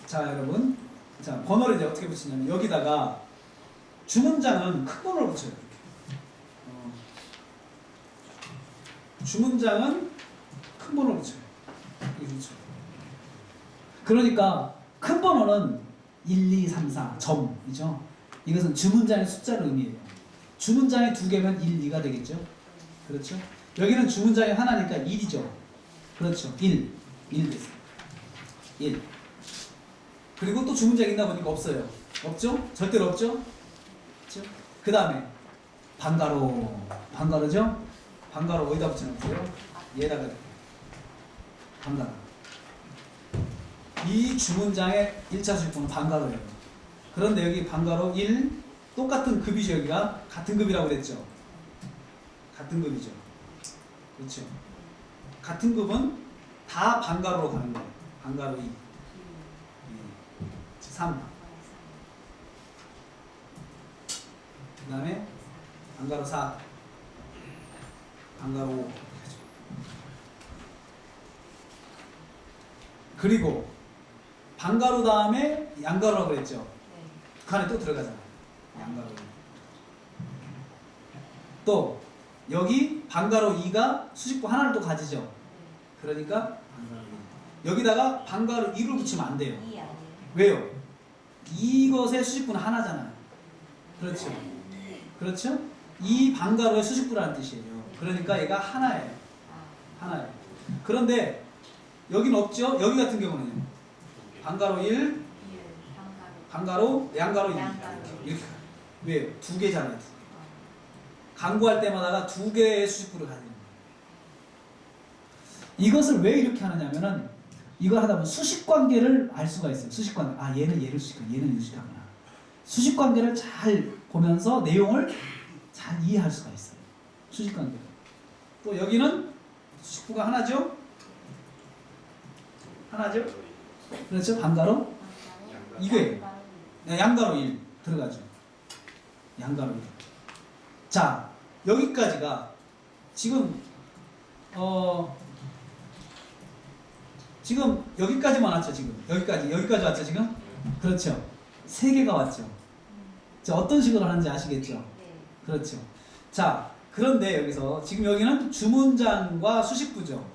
자, 여러분. 자, 번호를 이제 어떻게 붙이냐면 여기다가 주문장은 큰 번호를 붙여요. 이렇게. 주문장은 큰 번호를 붙여요. 이렇게 붙여요. 그러니까 큰 번호는 1, 2, 3, 4 점이죠. 이것은 주문장의 숫자를 의미해요. 주문장이 두 개면 1, 2가 되겠죠. 그렇죠? 여기는 주문장이 하나니까 1이죠. 그렇죠. 1 됐어요. 1. 그리고 또 주문장이 있나 보니까 없어요. 없죠? 절대로 없죠? 그렇죠? 그 다음에 방가로죠? 방가로 어디다 붙여놓으세요? 얘다가 이렇게. 방가로. 이 주문장의 1차 수식구는 방가로예요. 그런데 여기 방가로 1 똑같은 급이죠. 여기가 같은 급이라고 그랬죠. 같은 급이죠. 그렇죠. 같은 급은 다 방가로로 가는 거예요. 방가로 2 3 그 다음에 방가로 4 방가로 5 그리고 방가로 다음에 양가로라고 그랬죠. 북한에 또 들어가잖아요. 양가로. 또 여기 방가로 2가 수식구 하나를 또 가지죠. 그러니까 방가로 2. 여기다가 방가로 2를 붙이면 안 돼요. 왜요? 이것의 수식구는 하나잖아요. 그렇죠. 그렇죠? 이 방가로의 수식구라는 뜻이에요. 그러니까 얘가 하나예요. 하나예요. 그런데 여기는 없죠? 여기 같은 경우는요. 방가로 1, 방가로, 양가로 2. 이렇게. 왜요? 두 개잖아요. 강구할 때마다 두 개의 수식구를 가지는 거예요. 이것을 왜 이렇게 하느냐면은 이걸 하다 보면 수식관계를 알 수가 있어요. 수식관계. 아, 얘는 얘를 수식하고 얘는 얘를 수식하구나. 수식관계를 잘 보면서 내용을 잘 이해할 수가 있어요. 수식관계를. 또 여기는 수식구가 하나죠? 하나죠? 그렇죠? 방가로? 이거예요. 네, 양가로 1 들어가죠. 양가로 1. 자, 여기까지가 지금 지금 여기까지만 왔죠. 지금 여기까지 왔죠. 지금 그렇죠. 세 개가 왔죠. 자, 어떤 식으로 하는지 아시겠죠? 그렇죠. 자, 그런데 여기서 지금 여기는 주문장과 수식구죠.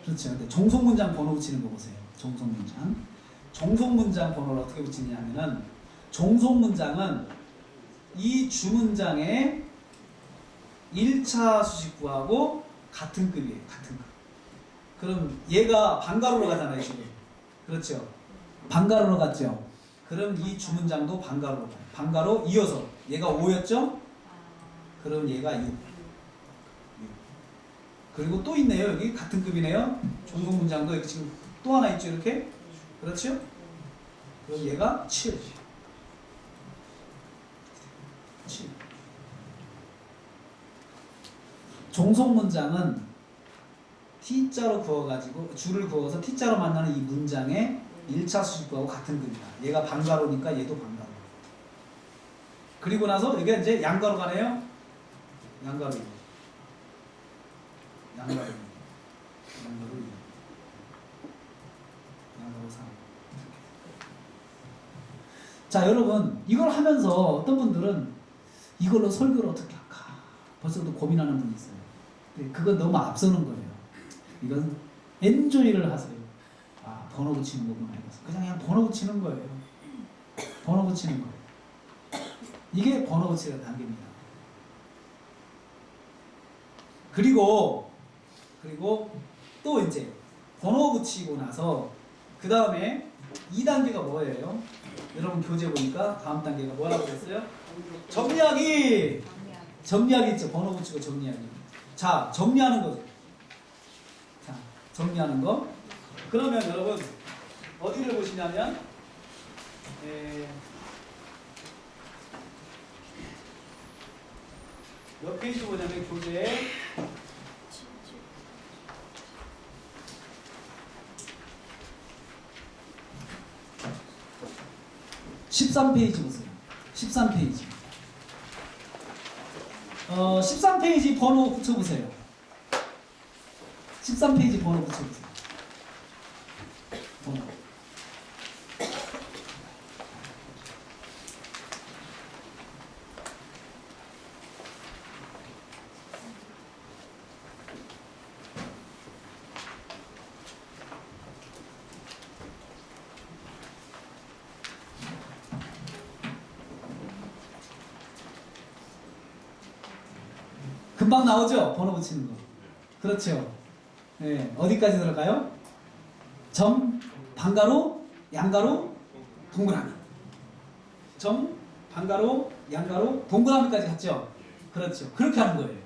그렇죠. 근데 종속문장 번호 붙이는 거 보세요. 종속문장. 종속문장 번호를 어떻게 붙이냐 하면은 종속문장은 이 주문장의 1차 수식구하고 같은 급이에요. 같은 급. 그럼 얘가 방가로로 가잖아요. 지금. 그렇죠. 방가로로 갔죠. 그럼 이 주문장도 방가로로 가요. 방가로 이어서 얘가 5였죠? 그럼 얘가 6. 그리고 또 있네요. 여기 같은 급이네요. 종속문장도 여기 지금 또 하나 있죠. 이렇게. 그렇죠? 그럼 얘가 7. 7. 종속문장은 T자로 그어가지고 줄을 그어서 T자로 만나는 이 문장의 1차 수식구하고 같은 급이다. 얘가 방가로니까 얘도 방가로. 그리고 나서 여기가 이제 양가로 가네요. 양가로. 양가로 2. 양가로 2. 양가로 3. 자, 여러분 이걸 하면서 어떤 분들은 이걸로 설교를 어떻게 할까 벌써도 고민하는 분이 있어요. 근데 그건 너무 앞서는 거예요. 이건 엔조이를 하세요. 아, 번호 붙이는 거구나. 그냥 번호 붙이는 거예요. 번호 붙이는 거예요. 이게 번호 붙이는 단계입니다. 그리고 또 이제 번호 붙이고 나서 그 다음에 2단계가 뭐예요? 여러분 교재 보니까 다음 단계가 뭐라고 그랬어요? 정리하기! 정리하기 있죠. 번호 붙이고 정리하기. 자, 정리하는 거죠. 자, 정리하는 거. 그러면 여러분 어디를 보시냐면 몇 페이지 보냐면 교재에 13페이지 보세요. 13페이지. 13페이지 번호 붙여보세요. 13페이지 번호 붙여보세요. 번호. 금방 나오죠? 번호 붙이는 거. 그렇죠. 네, 어디까지 들어가요? 점, 반가로, 양가로, 동그라미. 점, 반가로, 양가로, 동그라미까지 갔죠? 그렇죠. 그렇게 하는 거예요.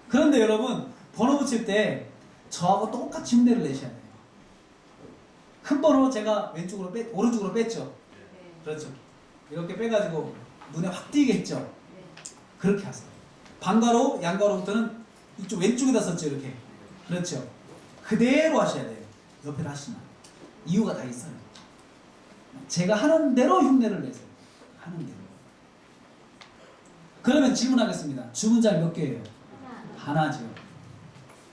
그런데 여러분, 번호 붙일 때 저하고 똑같이 흉내를 내셔야 돼요. 큰 번호 제가 오른쪽으로 뺐죠? 그렇죠. 이렇게 빼가지고 눈에 확 띄게 했죠? 그렇게 하세요. 반가로, 양가로부터는 이쪽 왼쪽에다 썼죠, 이렇게. 그렇죠. 그대로 하셔야 돼요. 옆에다 하시면. 이유가 다 있어요. 제가 하는 대로 흉내를 내세요. 하는 대로. 그러면 질문하겠습니다. 주문장 몇 개예요? 하나죠.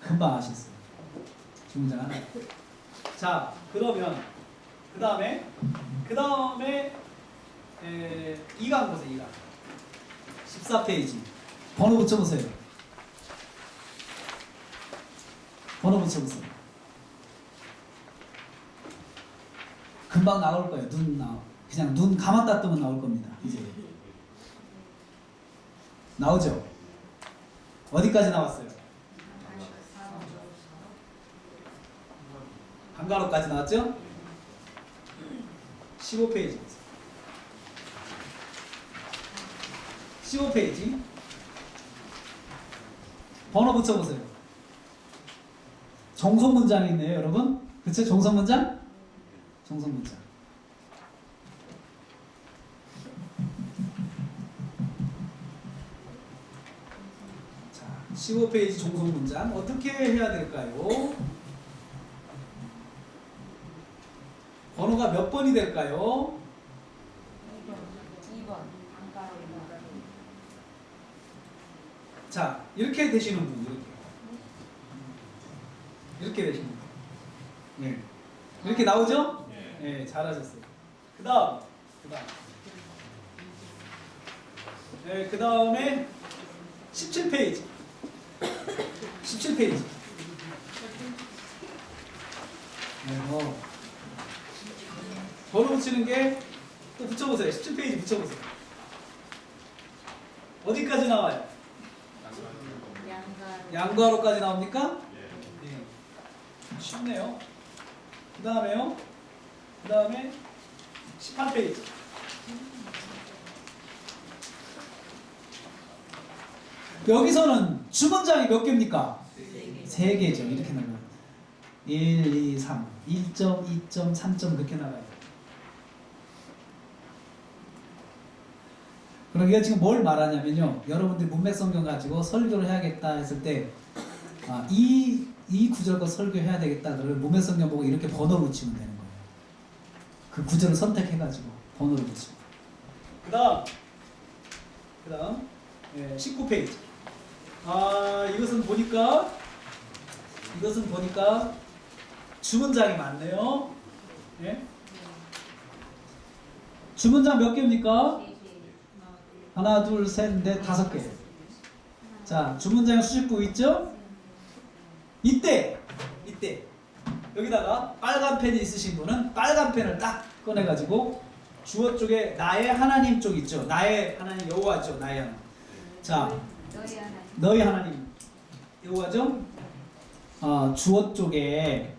금방 아셨어요. 주문장 하나. 자, 그러면 그 다음에 2강 보세요. 2강 14페이지 번호 붙여보세요. 번호 붙여보세요. 금방 나올 거예요. 그냥 눈 감았다 뜨면 나올 겁니다. 이제 나오죠? 어디까지 나왔어요? 한가로까지 나왔죠? 15페이지 15페이지 번호 붙여보세요. 정성문장이 있네요, 여러분. 그쵸? 정성문장? 정성문장. 자, 15페이지 정성문장 어떻게 해야 될까요? 번호가 몇 번이 될까요? 2번. 자, 이렇게 되시는 분, 이렇게 되시는 분. 네. 이렇게 나오죠? 네, 잘하셨어요. 그 다음에 17페이지. 17페이지. 번호 붙이는 게 또 붙여보세요. 17페이지 붙여보세요. 어디까지 나와요? 양가로까지 나옵니까? 네. 쉽네요. 그 다음에 18페이지. 여기서는 주문장이 몇 개입니까? 3개죠. 이렇게 나가요. 1, 2, 3. 1점, 2점, 3점 그렇게 나가요. 그럼 이게 지금 뭘 말하냐면요. 여러분들이 문맥성경 가지고 설교를 해야겠다 했을 때 이 구절과 설교해야 되겠다. 그러면 문맥성경 보고 이렇게 번호를 붙이면 되는 거예요. 그 구절을 선택해가지고 번호를 붙이고. 그 다음 19페이지. 이것은 보니까 주문장이 많네요. 네? 주문장 몇 개입니까? 하나, 둘, 셋, 넷, 5개. 자, 주문장에 수식구 있죠? 이때 여기다가 빨간 펜이 있으신 분은 빨간 펜을 딱 꺼내가지고 주어 쪽에 나의 하나님 쪽 있죠? 나의 하나님 여호와죠. 나의 하나님. 자, 너희 하나님 여호와죠? 주어 쪽에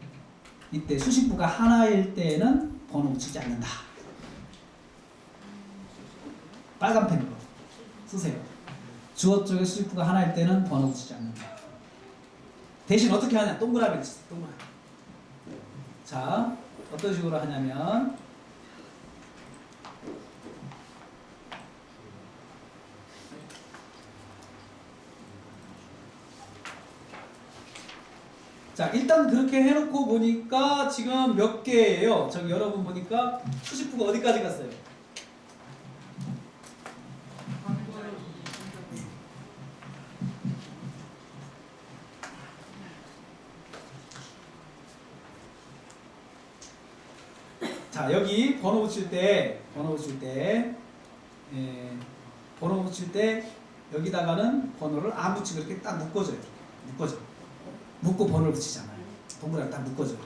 이때 수식구가 하나일 때는 번호 붙이지 않는다. 빨간 펜으로 쓰세요. 주어 쪽에 수식구가 하나일 때는 번호 붙이지 않는다. 대신 어떻게 하냐? 동그라미를 쓰세요. 동그라미. 자, 어떤 식으로 하냐면 자, 일단 그렇게 해놓고 보니까 지금 몇 개예요? 저기 여러분 보니까 수식구가 어디까지 갔어요? 자, 여기 번호 붙일 때 여기다가는 번호를 안 붙이고 이렇게 딱 묶어줘요. 묶고 번호를 붙이잖아요. 동그랗게 딱 묶어줘요.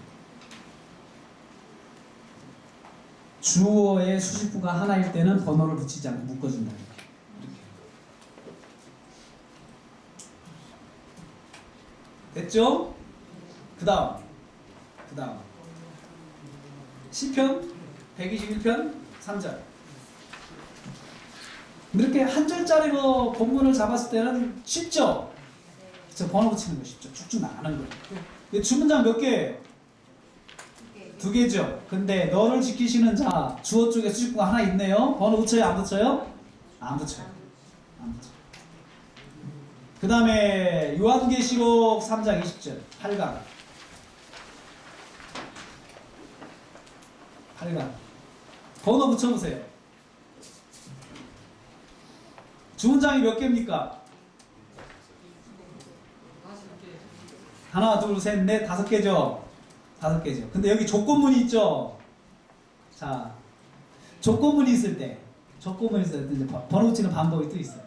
주어의 수식구가 하나일 때는 번호를 붙이지 않고 묶어준다. 이렇게. 됐죠? 그 다음 시편 121편 3절. 이렇게 한 절짜리로 본문을 잡았을 때는 쉽죠? 그쵸? 번호 붙이는 거 쉽죠? 쭉쭉 나가는 거예요. 근데 주문장 몇 개예요? 두 개죠. 근데 너를 지키시는 자 주어 쪽에 수식구가 하나 있네요. 번호 붙여요? 안 붙여요? 안 붙여요. 안 붙여요. 그 다음에 요한계시록 3장 20절 8강 번호 붙여보세요. 주문장이 몇 개입니까? 하나, 둘, 셋, 넷, 5개죠? 5개죠. 근데 여기 조건문이 있죠? 자, 조건문이 있을 때 이제 번호 붙이는 방법이 또 있어요.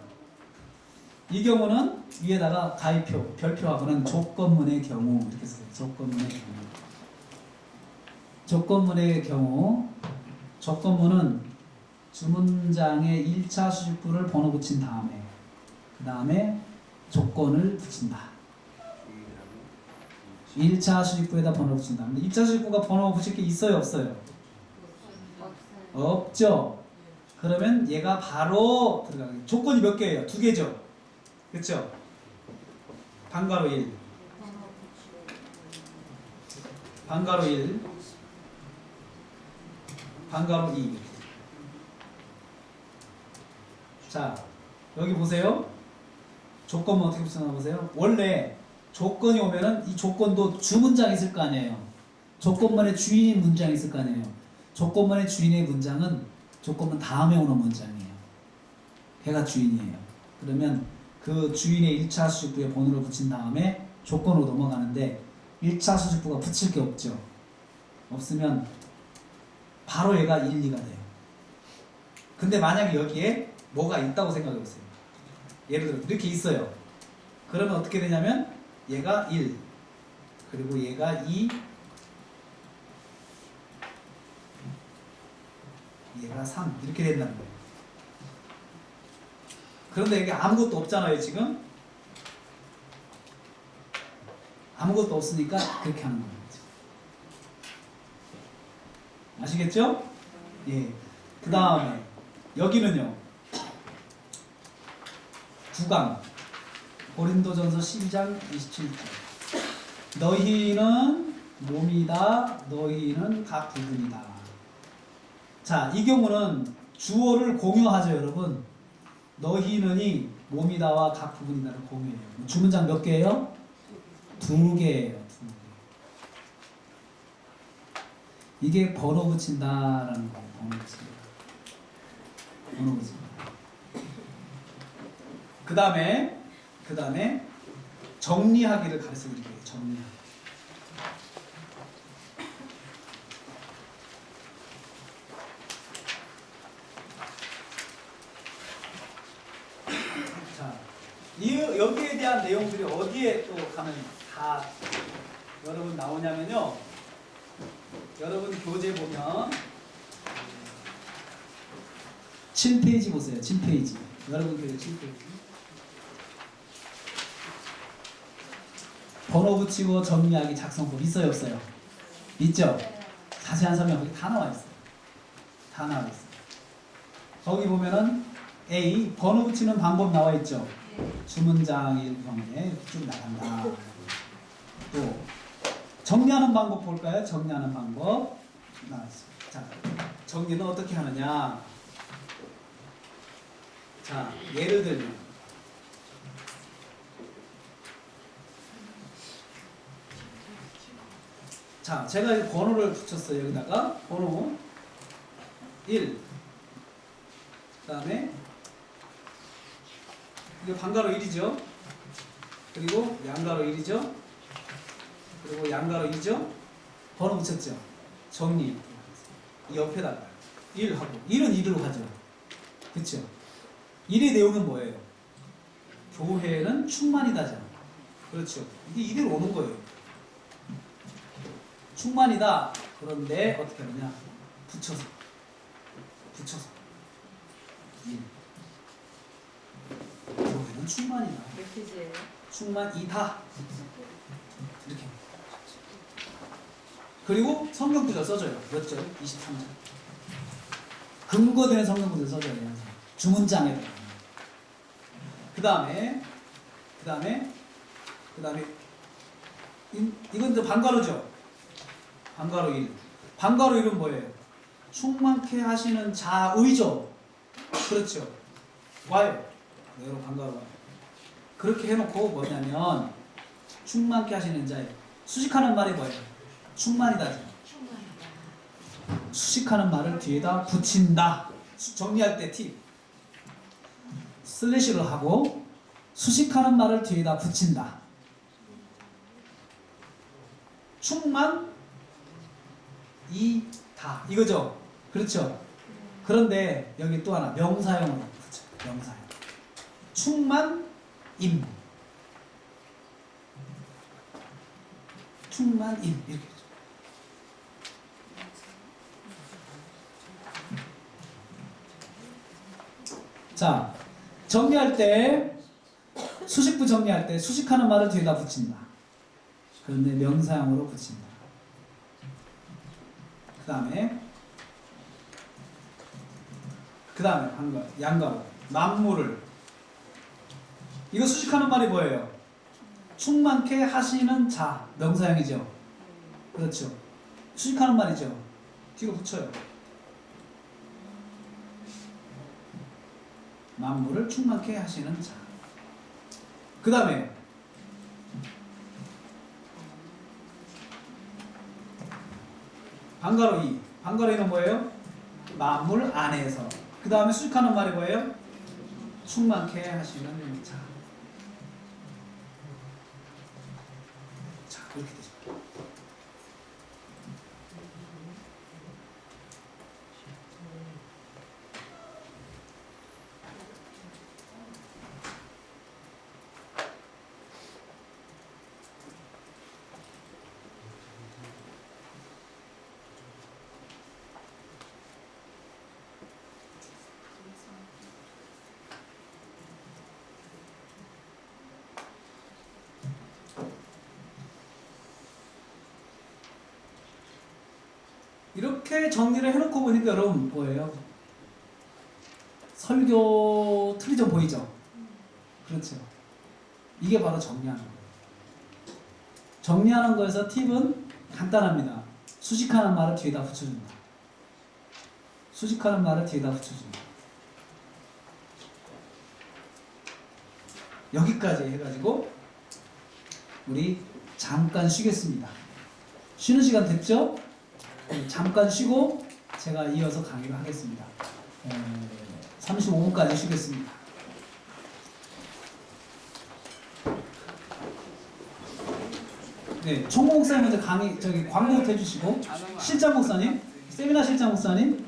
이 경우는 위에다가 가위표, 별표하고는 조건문의 경우 이렇게 써요. 조건문의 경우 조건문은 주문장의 1차 수식구를 번호 붙인 다음에 그 다음에 조건을 붙인다. 1차 수식구에다 번호 붙인다. 근데 2차 수식구가 번호 붙일 게 있어요? 없어요? 없죠. 그러면 얘가 바로 들어가요. 조건이 몇 개예요? 2개죠. 그렇죠? 방가로 1 방가로 1 방가로 2. 자, 여기 보세요. 조건문 어떻게 붙여나 보세요. 원래 조건이 오면은 이 조건도 주문장이 있을 거 아니에요. 조건문의 주인인 문장이 있을 거 아니에요. 조건문의 주인의 문장은 조건문 다음에 오는 문장이에요. 걔가 주인이에요. 그러면 그 주인의 1차 수식부에 번호를 붙인 다음에 조건으로 넘어가는데 1차 수식부가 붙일 게 없죠. 없으면 바로 얘가 1, 2가 돼요. 근데 만약에 여기에 뭐가 있다고 생각해 보세요. 예를 들어 이렇게 있어요. 그러면 어떻게 되냐면 얘가 1 그리고 얘가 2 얘가 3 이렇게 된다는 거예요. 그런데 이게 아무것도 없잖아요. 지금 아무것도 없으니까 그렇게 하는 거예요. 아시겠죠? 예. 그 다음에 여기는요. 9강 고린도전서 12장 27절 너희는 몸이다. 너희는 각 부분이다. 자, 이 경우는 주어를 공유하죠, 여러분. 너희는이 몸이다와 각 부분이다를 공유해요. 주문장 몇 개예요? 2개예요. 2개. 이게 번호 붙인다라는 거예요. 번호 붙인다. 그 다음에 정리하기를 가르쳐 드릴게요. 정리하기. 자, 여기에 대한 내용들이 어디에 또 가면 다 여러분 나오냐면요. 여러분 교재 보면 7페이지 보세요. 7페이지. 여러분 교재 7페이지. 번호 붙이고 정리하기 작성법 있어요? 없어요? 있죠? 자세한 설명 거기 다 나와 있어요. 다 나와 있어요. 거기 보면은 A 번호 붙이는 방법 나와 있죠? 주문장일 경우에 쭉 나간다. 또 정리하는 방법 볼까요? 정리하는 방법 나와 있어요. 자, 정리는 어떻게 하느냐? 자, 예를 들면 자, 제가 번호를 붙였어요. 여기다가 번호 1 그 다음에 이거 반가로 1이죠. 그리고 양가로 1이죠. 그리고 양가로 2죠. 번호 붙였죠. 정리 이 옆에다가 1 하고 1은 2로 가죠. 그쵸? 1의 내용은 뭐예요? 교회는 충만이다잖아. 그렇죠. 이게 1로 오는 거예요. 충만이다. 그런데 어떻게 하느냐? 붙여서 1. 교회는 충만이다. 몇 페이지예요? 충만이다. 그리고 성경 구절 써줘요. 몇 절? 23절. 근거되는 성경 구절 써줘야 돼요. 항상. 주문장에. 그 다음에 이건 이제 반가로죠. 반가로 1. 반가로 1은 뭐예요? 충만케 하시는 자의죠. 그렇죠. 와요. 그대로 반가로 와요. 그렇게 해놓고 뭐냐면 충만케 하시는 자예요. 수식하는 말이 뭐예요? 충만이다지. 수식하는 말을 뒤에다 붙인다. 정리할 때 팁. 슬래시를 하고 수식하는 말을 뒤에다 붙인다. 충만 이다 이거죠. 그렇죠. 그런데 여기 또 하나 명사형으로 붙여. 명사형. 충만 임. 충만 임 이렇게 되죠. 자, 정리할 때 수식부 정리할 때 수식하는 말을 뒤에다 붙인다. 그런데 명사형으로 붙인다. 그 다음에 양가로 만물을 이거 수식하는 말이 뭐예요? 충만케 하시는 자 명사형이죠. 그렇죠. 수식하는 말이죠. 뒤로 붙여요. 만물을 충만케 하시는 자. 그 다음에 반가로 2. 반가로 2는 뭐예요? 만물 안에서. 그 다음에 수식하는 말이 뭐예요? 충만케 하시는 자. 자, 그렇게 되죠. 이렇게 정리를 해놓고 보니까 여러분 뭐예요? 설교 틀이 좀 보이죠? 그렇죠. 이게 바로 정리하는 거예요. 정리하는 거에서 팁은 간단합니다. 수식하는 말을 뒤에다 붙여준다. 수식하는 말을 뒤에다 붙여준다. 여기까지 해가지고 우리 잠깐 쉬겠습니다. 쉬는 시간 됐죠? 잠깐 쉬고 제가 이어서 강의를 하겠습니다. 35분까지 쉬겠습니다. 네, 총무 목사님 먼저 광고 해주시고 실장 목사님, 세미나 실장 목사님,